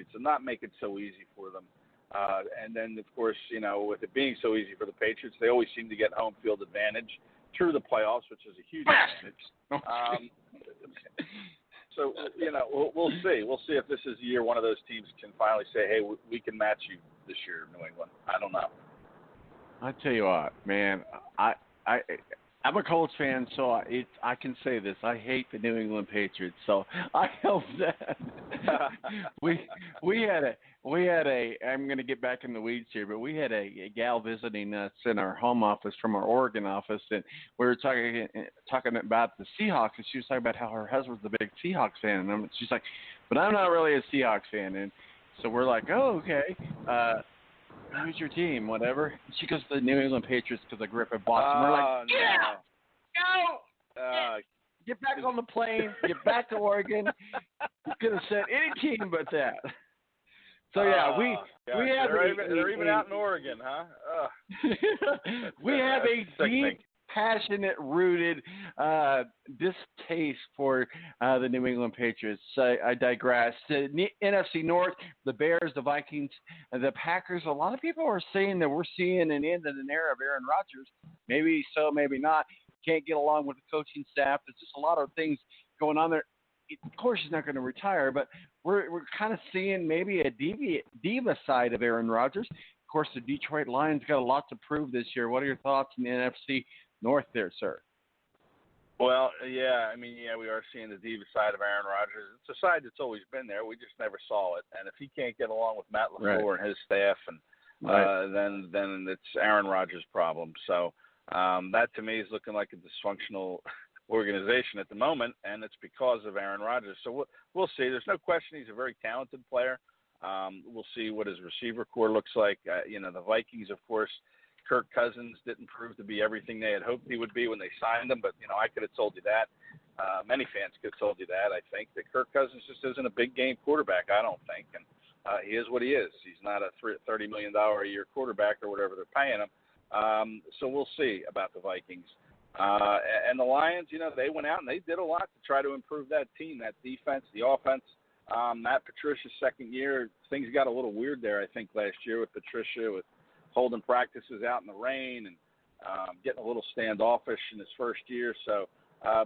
Patriots and not make it so easy for them. And then, of course, with it being so easy for the Patriots, they always seem to get home field advantage through the playoffs, which is a huge advantage. So, we'll see. We'll see if this is the year one of those teams can finally say, hey, we can match you this year, New England. I don't know. I tell you what, man, I'm a Colts fan, so I can say this. I hate the New England Patriots, so I hope that we had a. I'm going to get back in the weeds here, but we had a gal visiting us in our home office from our Oregon office, and we were talking about the Seahawks, and she was talking about how her husband's a big Seahawks fan, and she's like, but I'm not really a Seahawks fan, and so we're like, oh, okay. Who's your team? Whatever. She goes to the New England Patriots because I grew up in Boston. We're like, get back on the plane, get back to Oregon. You could have said any team but that. So we have they're even out in Oregon, huh? We have a deep, passionate, rooted distaste for the New England Patriots. I digress. The NFC North, the Bears, the Vikings, the Packers. A lot of people are saying that we're seeing an end of an era of Aaron Rodgers. Maybe so, maybe not. Can't get along with the coaching staff. There's just a lot of things going on there. Of course, he's not going to retire, but we're kind of seeing maybe a diva side of Aaron Rodgers. Of course, the Detroit Lions got a lot to prove this year. What are your thoughts on the NFC North there, sir? Well, we are seeing the diva side of Aaron Rodgers. It's a side that's always been there. We just never saw it. And if he can't get along with Matt LaFleur and his staff, and then it's Aaron Rodgers' problem. So that to me is looking like a dysfunctional organization at the moment, and it's because of Aaron Rodgers. So we'll see. There's no question he's a very talented player. We'll see what his receiver core looks like. The Vikings, of course, Kirk Cousins didn't prove to be everything they had hoped he would be when they signed him, but, I could have told you that. Many fans could have told you that, I think, that Kirk Cousins just isn't a big-game quarterback, I don't think. And he is what he is. He's not a $30 million a year quarterback or whatever they're paying him. So we'll see about the Vikings. And the Lions, they went out and they did a lot to try to improve that team, that defense, the offense. Matt Patricia's second year, things got a little weird there, I think, last year with Patricia, with holding practices out in the rain and getting a little standoffish in his first year. So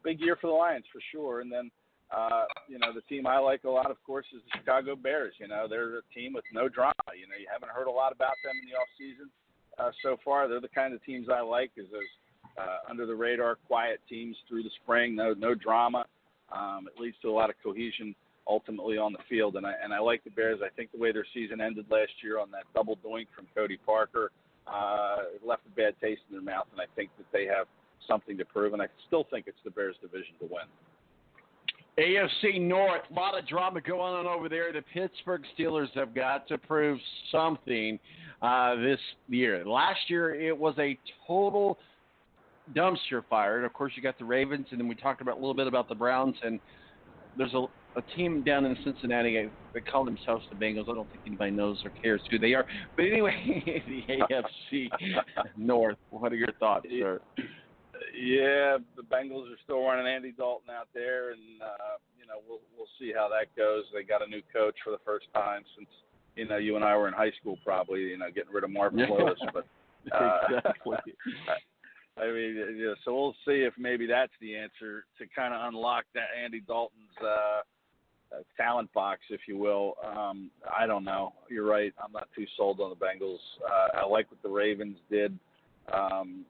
big year for the Lions for sure. And then, the team I like a lot, of course, is the Chicago Bears. They're a team with no drama. You haven't heard a lot about them in the offseason so far. They're the kind of teams I like, is those under-the-radar, quiet teams through the spring, no drama. It leads to a lot of cohesion ultimately on the field. And I like the Bears. I think the way their season ended last year on that double doink from Cody Parker left a bad taste in their mouth, and I think that they have something to prove. And I still think it's the Bears' division to win. AFC North, a lot of drama going on over there. The Pittsburgh Steelers have got to prove something this year. Last year, it was a total dumpster fire. And, of course, you got the Ravens, and then we talked about a little bit about the Browns. And there's a team down in Cincinnati. They call themselves the Bengals. I don't think anybody knows or cares who they are. But anyway, the AFC North. What are your thoughts, sir? Yeah, the Bengals are still running Andy Dalton out there, and we'll see how that goes. They got a new coach for the first time since you and I were in high school, probably. Getting rid of Marvin Lewis, but exactly. So we'll see if maybe that's the answer to kind of unlock that Andy Dalton's talent box, if you will. I don't know. You're right. I'm not too sold on the Bengals. I like what the Ravens did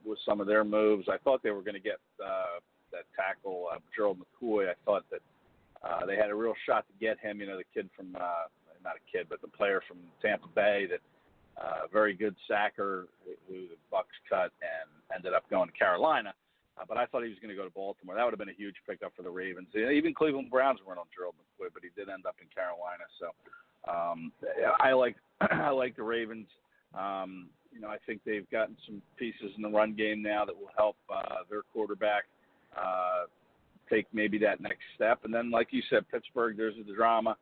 with some of their moves. I thought they were going to get that tackle, Gerald McCoy. I thought that they had a real shot to get him. The kid from not a kid, but the player from Tampa Bay that very good sacker who the Bucs cut and ended up going to Carolina. But I thought he was going to go to Baltimore. That would have been a huge pickup for the Ravens. Even Cleveland Browns weren't on Gerald McCoy, but he did end up in Carolina. So I like the Ravens. I think they've gotten some pieces in the run game now that will help their quarterback take maybe that next step. And then, like you said, Pittsburgh, there's the drama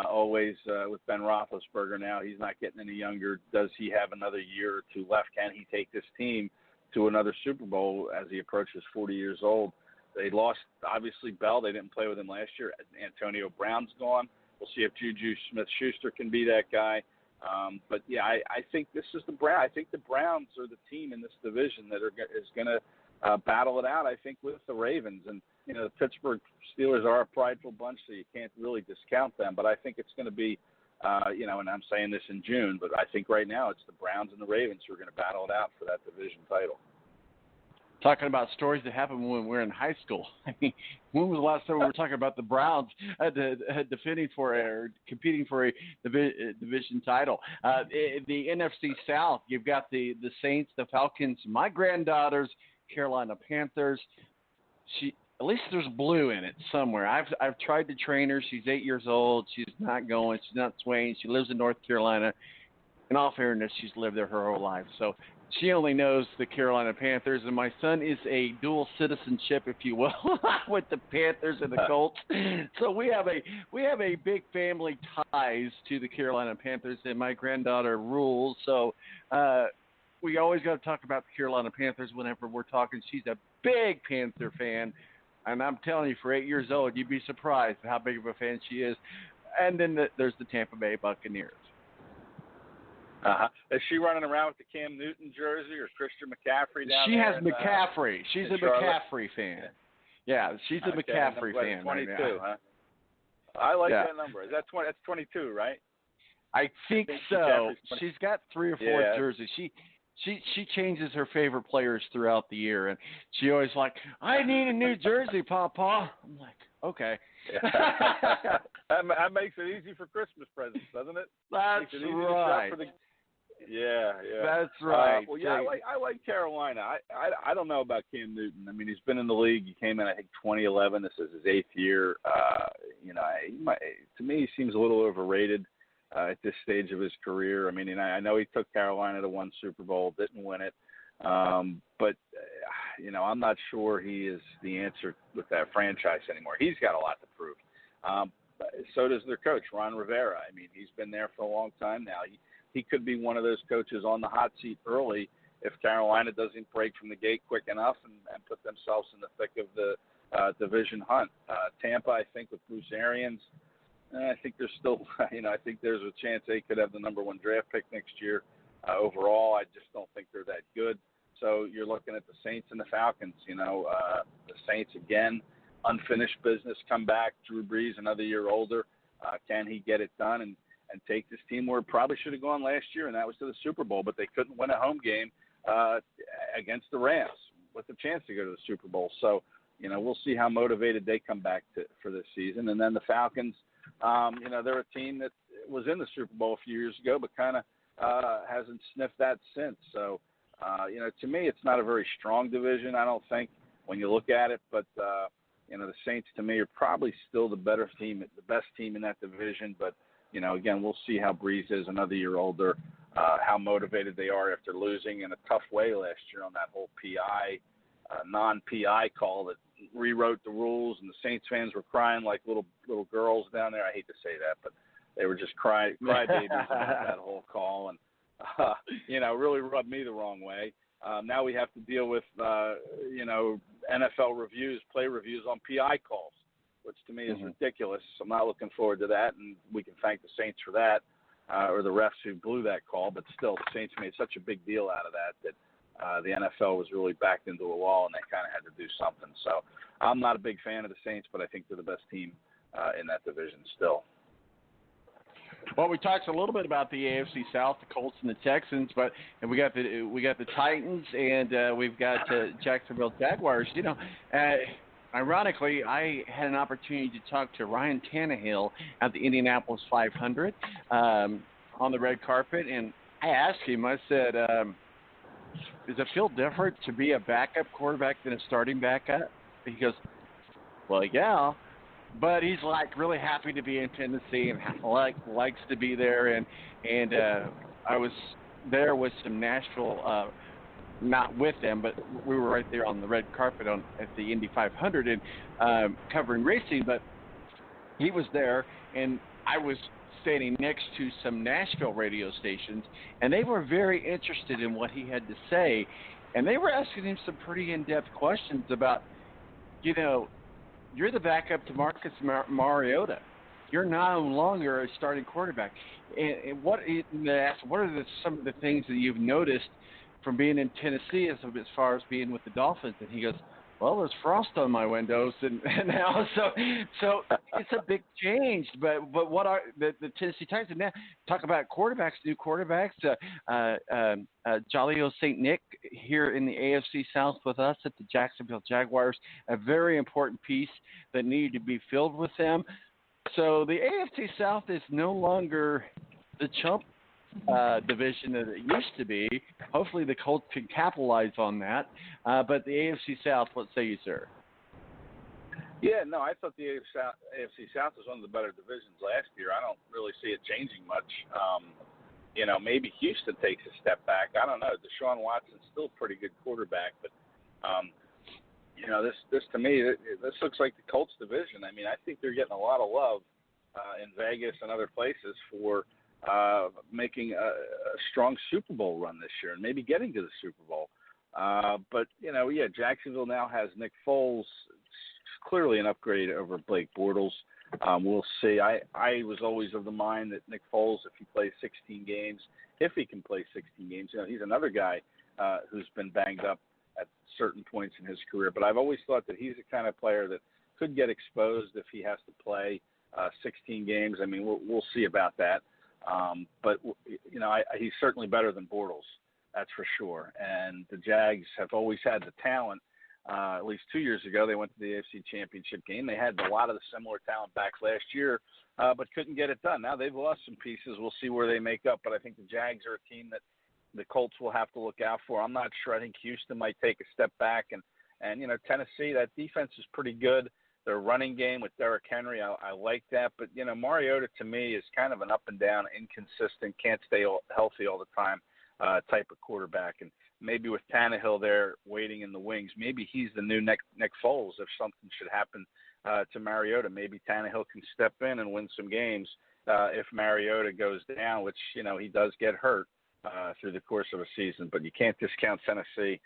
always with Ben Roethlisberger now. He's not getting any younger. Does he have another year or two left? Can he take this team to another Super Bowl as he approaches 40 years old? They lost, obviously, Bell. They didn't play with him last year. Antonio Brown's gone. We'll see if Juju Smith-Schuster can be that guy. But yeah, I think this is the Browns. I think the Browns are the team in this division that is going to battle it out. I think with the Ravens, and the Pittsburgh Steelers are a prideful bunch, so you can't really discount them. But I think it's going to be, and I'm saying this in June, but I think right now it's the Browns and the Ravens who are going to battle it out for that division title. Talking about stories that happened when we were in high school. I mean, when was the last time we were talking about the Browns defending for or competing for a division title? The NFC South, you've got the Saints, the Falcons, my granddaughter's Carolina Panthers. At least there's blue in it somewhere. I've tried to train her. She's 8 years old. She's not going. She's not swaying. She lives in North Carolina. In all fairness, she's lived there her whole life. So she only knows the Carolina Panthers, and my son is a dual citizenship, if you will, with the Panthers and the Colts. So we have a big family ties to the Carolina Panthers, and my granddaughter rules. So we always got to talk about the Carolina Panthers whenever we're talking. She's a big Panther fan, and I'm telling you, for 8 years old, you'd be surprised at how big of a fan she is. And then there's the Tampa Bay Buccaneers. Is she running around with the Cam Newton jersey or Christian McCaffrey down there? She has in, McCaffrey. She's a Charlotte? McCaffrey fan. Yeah, she's a McCaffrey fan. 22, right now. Huh? I like that number. Is that 20? That's 22, right? I think so. She's got 3 or 4 jerseys. She changes her favorite players throughout the year, and she always like, I need a new jersey, Papa. I'm like, okay. That makes it easy for Christmas presents, doesn't it? That's right. Yeah. That's right. I like Carolina. I don't know about Cam Newton. I mean, he's been in the league. He came in, I think, 2011. This is his 8th year. To me, he seems a little overrated at this stage of his career. I mean, I know he took Carolina to 1 Super Bowl, didn't win it. But I'm not sure he is the answer with that franchise anymore. He's got a lot to prove. So does their coach, Ron Rivera. I mean, he's been there for a long time now. He could be one of those coaches on the hot seat early if Carolina doesn't break from the gate quick enough and put themselves in the thick of the division hunt. Tampa, I think, with Bruce Arians, I think there's still, I think there's a chance they could have the number 1 draft pick next year. Overall, I just don't think they're that good. So you're looking at the Saints and the Falcons. The Saints, again, unfinished business, come back. Drew Brees, another year older. Can he get it done and take this team where it probably should have gone last year, and that was to the Super Bowl, but they couldn't win a home game against the Rams with a chance to go to the Super Bowl. So, we'll see how motivated they come back for this season. And then the Falcons, they're a team that was in the Super Bowl a few years ago, but kind of hasn't sniffed that since. So, to me, it's not a very strong division, I don't think, when you look at it. But, the Saints, to me, are probably still the best team in that division. But, again, we'll see how Brees is another year older, how motivated they are after losing in a tough way last year on that whole non-PI call that rewrote the rules, and the Saints fans were crying like little girls down there. I hate to say that, but they were just crybabies about that whole call, and really rubbed me the wrong way. Now we have to deal with NFL reviews, play reviews on PI calls, which to me is ridiculous. I'm not looking forward to that, and we can thank the Saints for that, or the refs who blew that call. But still, the Saints made such a big deal out of that the NFL was really backed into a wall, and they kind of had to do something. So I'm not a big fan of the Saints, but I think they're the best team in that division still. Well, we talked a little bit about the AFC South, the Colts and the Texans, and we got the Titans, and we've got Jacksonville Jaguars. Ironically, I had an opportunity to talk to Ryan Tannehill at the Indianapolis 500 on the red carpet, and I asked him. I said, "Does it feel different to be a backup quarterback than a starting backup?" He goes, "Well, yeah." But he's like really happy to be in Tennessee and likes to be there. And I was there with some Nashville, not with them, but we were right there on the red carpet at the Indy 500 and covering racing. But he was there, and I was standing next to some Nashville radio stations, and they were very interested in what he had to say, and they were asking him some pretty in-depth questions about, you're the backup to Marcus Mariota. you're no longer a starting quarterback. And what are some of the things that you've noticed from being in Tennessee as far as being with the Dolphins? And he goes, well, there's frost on my windows, and now so it's a big change. But what are the Tennessee Titans now? Talk about quarterbacks, new quarterbacks. Jaleel St. Nick here in the AFC South with us at the Jacksonville Jaguars, a very important piece that needed to be filled with them. So the AFC South is no longer the chump division that it used to be. Hopefully the Colts can capitalize on that. But the AFC South, what say you, sir? Yeah, no, I thought the AFC South was one of the better divisions last year. I don't really see it changing much. Maybe Houston takes a step back. I don't know. Deshaun Watson's still a pretty good quarterback, but this to me, this looks like the Colts division. I mean, I think they're getting a lot of love in Vegas and other places for making a strong Super Bowl run this year and maybe getting to the Super Bowl. But Jacksonville now has Nick Foles. It's clearly an upgrade over Blake Bortles. We'll see. I was always of the mind that Nick Foles, if he plays 16 games, he's another guy who's been banged up at certain points in his career. But I've always thought that he's the kind of player that could get exposed if he has to play 16 games. I mean, we'll see about that. But he's certainly better than Bortles, that's for sure. And the Jags have always had the talent. At least 2 years ago, they went to the AFC Championship game. They had a lot of the similar talent back last year, but couldn't get it done. Now they've lost some pieces. We'll see where they make up. But I think the Jags are a team that the Colts will have to look out for. I'm not sure. I think Houston might take a step back. And Tennessee, that defense is pretty good. Their running game with Derrick Henry, I like that. But, Mariota to me is kind of an up and down, inconsistent, can't stay healthy all the time type of quarterback. And maybe with Tannehill there waiting in the wings, maybe he's the new Nick Foles if something should happen to Mariota. Maybe Tannehill can step in and win some games if Mariota goes down, which, he does get hurt through the course of a season. But you can't discount Tennessee.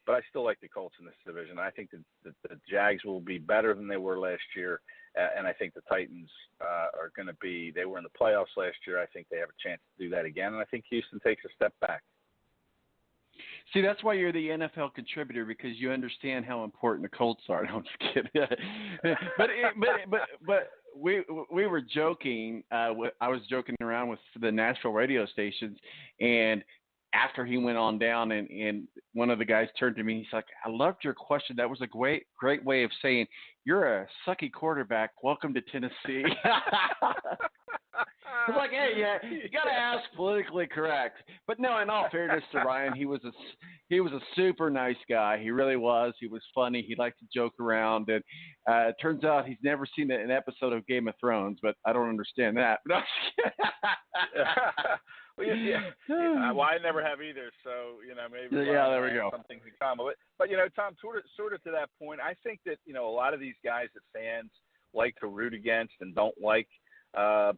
But I still like the Colts in this division. I think the Jags will be better than they were last year, and I think the Titans are going to be – they were in the playoffs last year. I think they have a chance to do that again, and I think Houston takes a step back. See, that's why you're the NFL contributor, because you understand how important the Colts are. No, I'm just kidding. but we were joking. I was joking around with the Nashville radio stations, and after he went on down, and one of the guys turned to me, he's like, I loved your question. That was a great way of saying, you're a sucky quarterback. Welcome to Tennessee. It's like, hey, yeah, you got to ask politically correct. But no, in all fairness to Ryan, he was a super nice guy. He really was. He was funny. He liked to joke around. And it turns out he's never seen an episode of Game of Thrones, but I don't understand that. But Well, I never have either, so maybe there we go. Something in common. But Tom, sort of to that point, I think that a lot of these guys that fans like to root against and don't like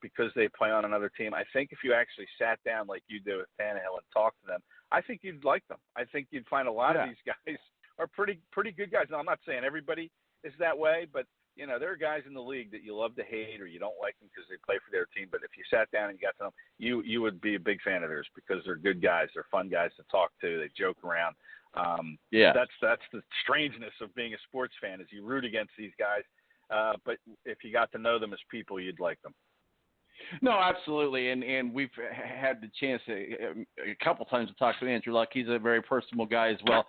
because they play on another team. I think if you actually sat down like you do with Tannehill and talked to them, I think you'd like them. I think you'd find a lot of these guys are pretty good guys. Now, I'm not saying everybody is that way, but there are guys in the league that you love to hate or you don't like them because they play for their team. But if you sat down and you got to know them, you would be a big fan of theirs because they're good guys. They're fun guys to talk to. They joke around. That's the strangeness of being a sports fan is you root against these guys. But if you got to know them as people, you'd like them. No, absolutely, and we've had the chance a couple times to talk to Andrew Luck. He's a very personable guy as well.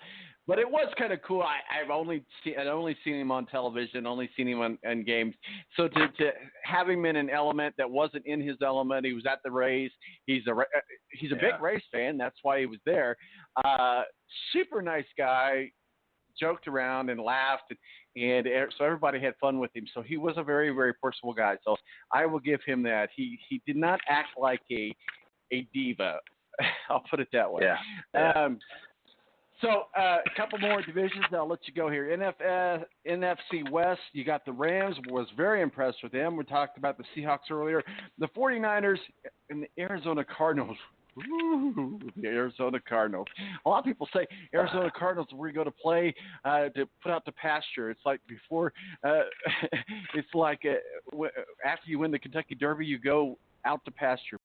But it was kind of cool. I'd only seen him on television, only seen him on games. So to have him in an element that wasn't in his element, he was at the race. He's a big race fan. That's why he was there. Super nice guy. Joked around and laughed, and so everybody had fun with him. So he was a very, very personable guy. So I will give him that. He did not act like a diva. I'll put it that way. Yeah. So a couple more divisions. I'll let you go here. NFC West, you got the Rams. Was very impressed with them. We talked about the Seahawks earlier. The 49ers and the Arizona Cardinals. Ooh, the Arizona Cardinals. A lot of people say Arizona Cardinals where you go to play to put out the pasture. It's like before, it's like after you win the Kentucky Derby, you go out to pasture.